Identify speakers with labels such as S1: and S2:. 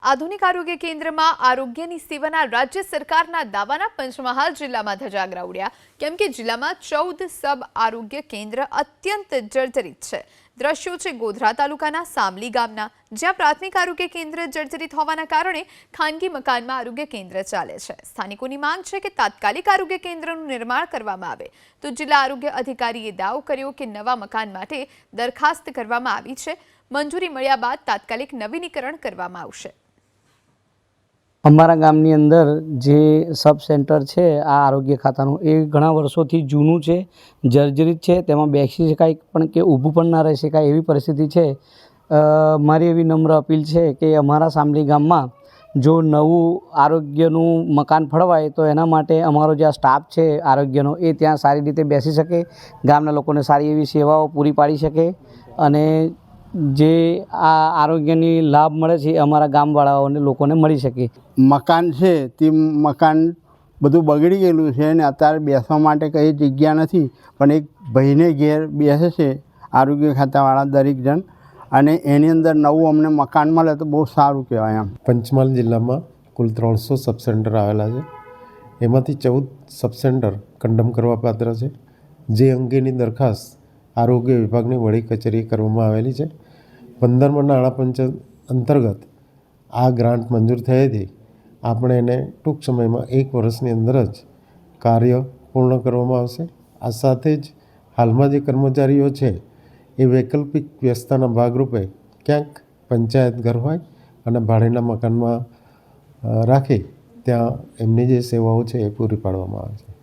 S1: આધુનિક આરોગ્ય કેન્દ્રમાં આરોગ્યની સેવાના રાજ્ય સરકારના દાવાના પંચમહાલ જિલ્લામાં ધજાગરા ઉડ્યા કેમ કે જિલ્લામાં 14 સબ આરોગ્ય કેન્દ્ર અત્યંત જર્જરિત છે। દ્રશ્યો છે ગોધરા તાલુકાના સામલી ગામના, જ્યાં પ્રાથમિક આરોગ્ય કેન્દ્ર જર્જરિત હોવાના કારણે ખાનગી મકાનમાં આરોગ્ય કેન્દ્ર ચાલે છે। સ્થાનિકોની માંગ છે કે તાત્કાલિક આરોગ્ય કેન્દ્રનું નિર્માણ કરવામાં આવે તો જિલ્લા આરોગ્ય અધિકારીએ દાવો કર્યો કે નવા મકાન માટે દરખાસ્ત કરવામાં આવી છે। મંજૂરી મળ્યા બાદ તાત્કાલિક નવીનીકરણ કરવામાં આવશે।
S2: અમારા ગામની અંદર જે સબ સેન્ટર છે આ આરોગ્ય ખાતાનું એ ઘણા વર્ષોથી જૂનું છે, જર્જરિત છે, તેમાં બેસી શકાય પણ કે ઊભું પણ ના રહી શકાય એવી પરિસ્થિતિ છે। મારી એવી નમ્ર અપીલ છે કે અમારા સામલી ગામમાં જો નવું આરોગ્યનું મકાન ફળવાય તો એના માટે અમારો જે સ્ટાફ છે આરોગ્યનો એ ત્યાં સારી રીતે બેસી શકે, ગામના લોકોને સારી એવી સેવાઓ પૂરી પાડી શકે અને જે આ આરોગ્યની લાભ મળે છે અમારા ગામવાળાઓને લોકોને મળી શકે।
S3: મકાન છે તે મકાન બધું બગડી ગયેલું છે અને અત્યારે બેસવા માટે કંઈ જગ્યા નથી, પણ એક ભાઈને ઘેર બેસે છે આરોગ્ય ખાતાવાળા દરેક જણ, અને એની અંદર નવું અમને મકાન મળે તો બહુ સારું કહેવાય। આમ
S4: પંચમહાલ જિલ્લામાં કુલ 300 સબ સેન્ટર આવેલા છે, એમાંથી 14 સબ સેન્ટર કંડમ કરવા પાત્ર છે, જે અંગેની દરખાસ્ત આરોગ્ય વિભાગની વડી કચેરીએ કરવામાં આવેલી છે। 15મા નાણાં પંચ અંતર્ગત આ ગ્રાન્ટ મંજૂર થઈ હતી। આપણે એને ટૂંક સમયમાં 1 વર્ષની અંદર જ કાર્ય પૂર્ણ કરવામાં આવશે। આ સાથે જ હાલમાં જે કર્મચારીઓ છે એ વૈકલ્પિક વ્યવસ્થાના ભાગરૂપે ક્યાંક પંચાયત ઘર હોય અને ભાડેના મકાનમાં રાખી ત્યાં એમની જે સેવાઓ છે એ પૂરી પાડવામાં આવે છે।